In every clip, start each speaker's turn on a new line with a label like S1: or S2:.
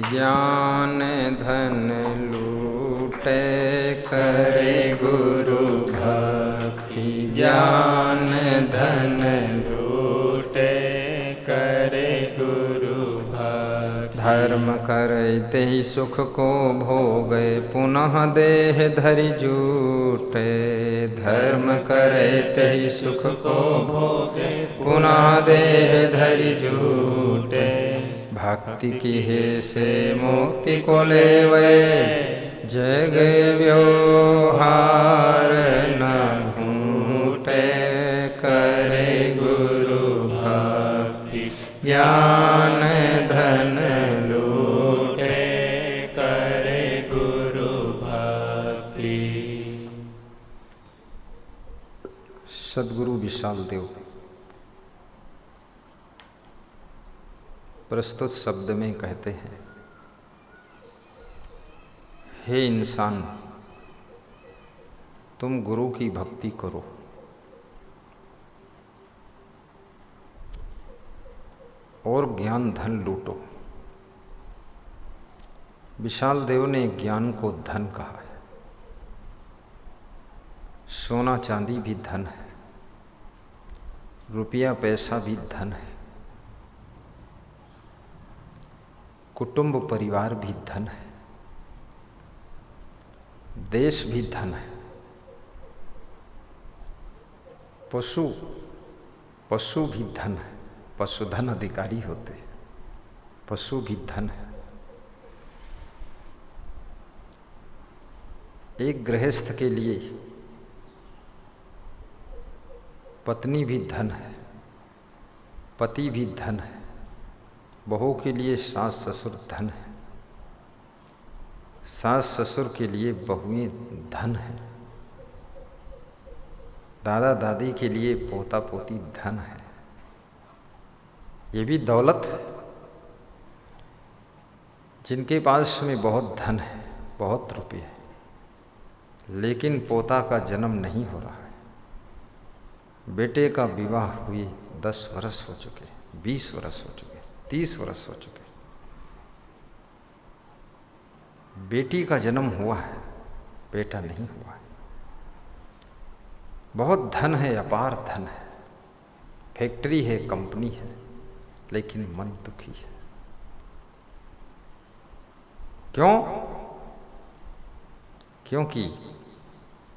S1: ज्ञान धन लूटे करे गुरु भक्ति। ज्ञान धन लूटे करे गुरु भक्ति। धर्म करते ही सुख को भोगे पुनः देह धरि जूटे। धर्म करते ही सुख को भोगे पुनः देह धरि जूटे। भक्ति की हे से मुक्ति को लेवे जग व्यवहार न घूटे करे गुरु भक्ति। ज्ञान धन लूटे करे गुरु भक्ति। सद्गुरु विशाल देव प्रस्तुत शब्द में कहते हैं, हे इंसान, तुम गुरु की भक्ति करो। और ज्ञान धन लूटो। विशाल देव ने ज्ञान को धन कहा है। सोना चांदी भी धन है, रुपया पैसा भी धन है, कुटुंब परिवार भी धन है, देश भी धन है, पशु भी धन है। पशुधन अधिकारी होते हैं, पशु भी धन है। एक गृहस्थ के लिए पत्नी भी धन है, पति भी धन है, बहू के लिए सास ससुर धन है, सास ससुर के लिए बहुएं धन है, दादा दादी के लिए पोता पोती धन है। ये भी दौलत है। जिनके पास में बहुत धन है, बहुत रुपये है, लेकिन पोता का जन्म नहीं हो रहा है। बेटे का विवाह हुए 10 वर्ष हो चुके, 20 वर्ष हो चुके, 30 वर्ष हो चुके। बेटी का जन्म हुआ है, बेटा नहीं हुआ है। बहुत धन है, अपार धन है, फैक्ट्री है, कंपनी है, लेकिन मन दुखी है। क्यों? क्योंकि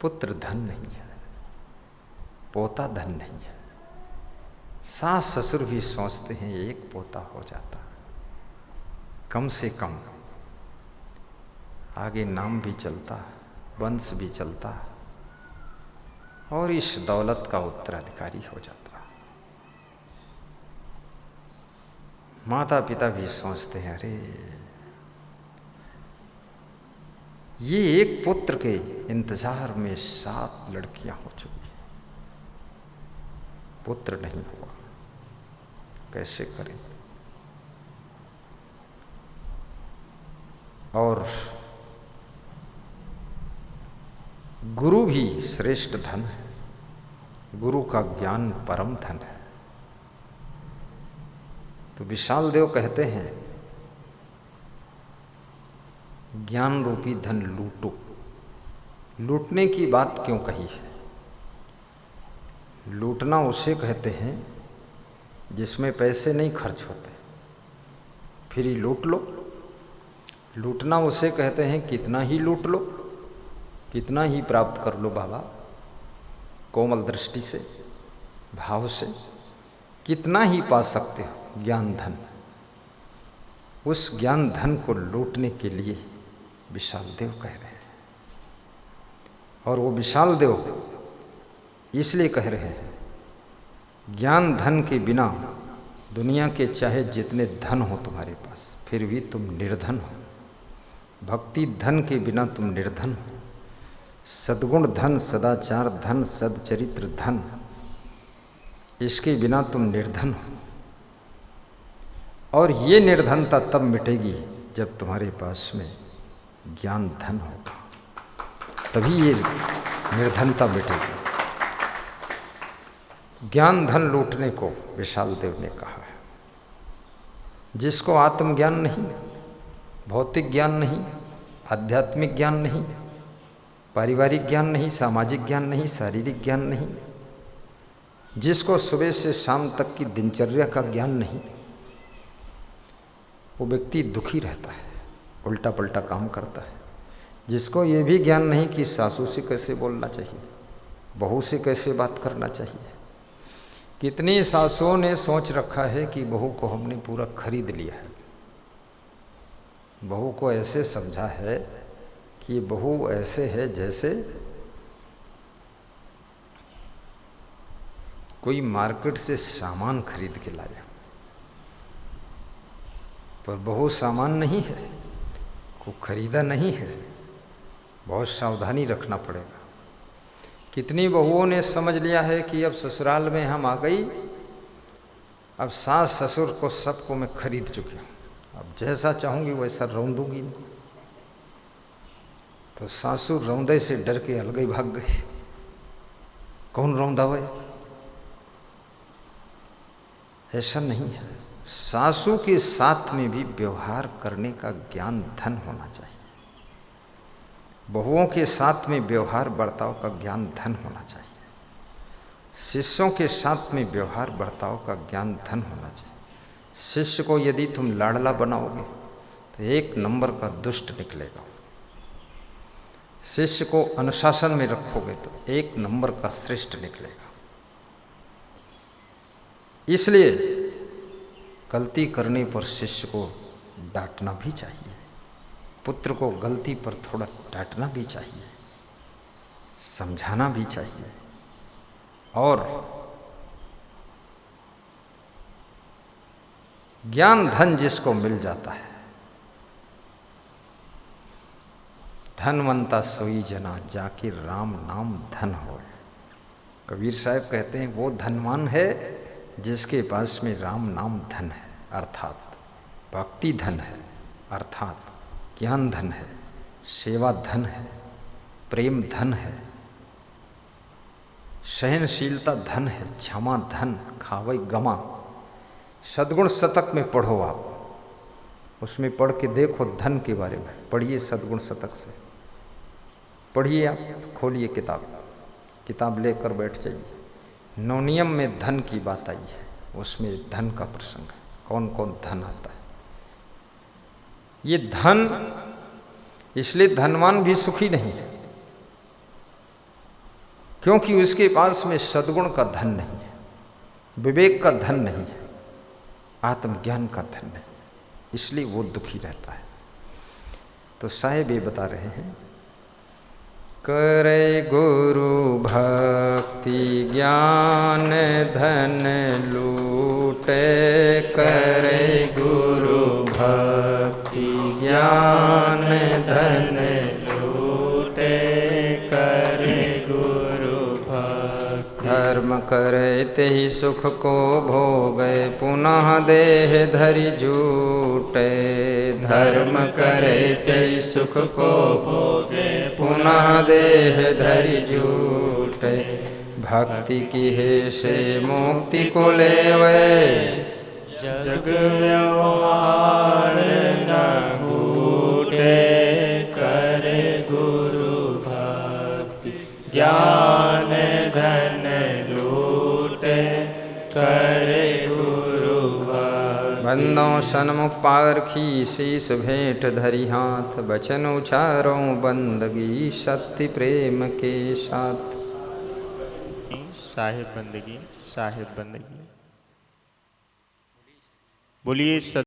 S1: पुत्र धन नहीं है, पोता धन नहीं है। सास ससुर भी सोचते हैं एक पोता हो जाता, कम से कम आगे नाम भी चलता, वंश भी चलता, और इस दौलत का उत्तराधिकारी हो जाता। माता पिता भी सोचते हैं, अरे ये एक पुत्र के इंतजार में 7 लड़कियां हो चुकी, पुत्र नहीं हुआ, कैसे करें? और गुरु भी श्रेष्ठ धन है। गुरु का ज्ञान परम धन है। तो विशाल देव कहते हैं, ज्ञान रूपी धन लूटो। लूटने की बात क्यों कही है? लूटना उसे कहते हैं जिसमें पैसे नहीं खर्च होते, फिर ही लूट लो। लूटना उसे कहते हैं कितना ही लूट लो, कितना ही प्राप्त कर लो बाबा, कोमल दृष्टि से, भाव से, कितना ही पा सकते हो ज्ञान धन। उस ज्ञान धन को लूटने के लिए विशाल देव कह रहे हैं। और वो विशाल देव इसलिए कह रहे हैं, ज्ञान धन के बिना दुनिया के चाहे जितने धन हो तुम्हारे पास, फिर भी तुम निर्धन हो। भक्ति धन के बिना तुम निर्धन हो। सद्गुण धन, सदाचार धन, सदचरित्र धन, इसके बिना तुम निर्धन हो। और ये निर्धनता तब मिटेगी जब तुम्हारे पास में ज्ञान धन होगा, तभी ये निर्धनता मिटेगी। ज्ञान धन लूटने को विशाल देव ने कहा है। जिसको आत्मज्ञान नहीं, भौतिक ज्ञान नहीं, आध्यात्मिक ज्ञान नहीं, पारिवारिक ज्ञान नहीं, सामाजिक ज्ञान नहीं, शारीरिक ज्ञान नहीं, जिसको सुबह से शाम तक की दिनचर्या का ज्ञान नहीं, वो व्यक्ति दुखी रहता है, उल्टा पल्टा काम करता है। जिसको ये भी ज्ञान नहीं कि सासू से कैसे बोलना चाहिए, बहू से कैसे बात करना चाहिए। कितनी सासुओं ने सोच रखा है कि बहू को हमने पूरा खरीद लिया है, बहू को ऐसे समझा है कि बहू ऐसे है जैसे कोई मार्केट से सामान खरीद के लाया, पर बहू सामान नहीं है, को खरीदा नहीं है, बहुत सावधानी रखना पड़ेगा। कितनी बहुओं ने समझ लिया है कि अब ससुराल में हम आ गई, अब सास ससुर को सबको मैं खरीद चुकी हूँ, अब जैसा चाहूँगी वैसा रौंदूंगी। तो सासु रौंदे से डर के अलग ही भाग गई। कौन रौंदा हुआ? ऐसा नहीं है। सासू के साथ में भी व्यवहार करने का ज्ञान धन होना चाहिए। बहुओं के साथ में व्यवहार बर्ताव का ज्ञान धन होना चाहिए। शिष्यों के साथ में व्यवहार बर्ताव का ज्ञान धन होना चाहिए। शिष्य को यदि तुम लाडला बनाओगे तो एक नंबर का दुष्ट निकलेगा। शिष्य को अनुशासन में रखोगे तो एक नंबर का श्रेष्ठ निकलेगा। इसलिए गलती करने पर शिष्य को डांटना भी चाहिए, पुत्र को गलती पर थोड़ा डांटना भी चाहिए, समझाना भी चाहिए। और ज्ञान धन जिसको मिल जाता है, धनवंता सोई जना जाके राम नाम धन हो। कबीर साहब कहते हैं वो धनवान है जिसके पास में राम नाम धन है, अर्थात भक्ति धन है, अर्थात ज्ञान धन है, सेवा धन है, प्रेम धन है, सहनशीलता धन है, क्षमा धन, खावई गमा। सद्गुण शतक में पढ़ो आप, उसमें पढ़ के देखो धन के बारे में। पढ़िए सद्गुण शतक से, पढ़िए आप, खोलिए किताब लेकर बैठ जाइए। नवनियम में धन की बात आई है, उसमें धन का प्रसंग है, कौन कौन धन आता है। ये धन, इसलिए धनवान भी सुखी नहीं है, क्योंकि उसके पास में सद्गुण का धन नहीं है, विवेक का धन नहीं है, आत्मज्ञान का धन नहीं, इसलिए वो दुखी रहता है। तो साहेब ये बता रहे हैं, करे गुरु भक्ति ज्ञान धन लूटे, करे गुरु भक्ति ज्ञान धन लूटे, करे गुरु भक्ति धर्म करे तेहि सुख को भोगे, पुनः देह धरि झूटे, धर्म करे तेहि सुख को भोगे, पुनः देह धरि झूठे, भक्ति की हे से मुक्ति को लेवे, जग व्यवहार न भूटे, करे गुरु भक्ति ज्ञान धन लूटे, करे गुरु भक्ति। बंदों सन्मुख पारखी शीस भेंट धरी हाथ, बचन उचारों बंदगी शक्ति प्रेम के साथ।
S2: साहिब बंदगी, साहिब बंदगी। बोलिए।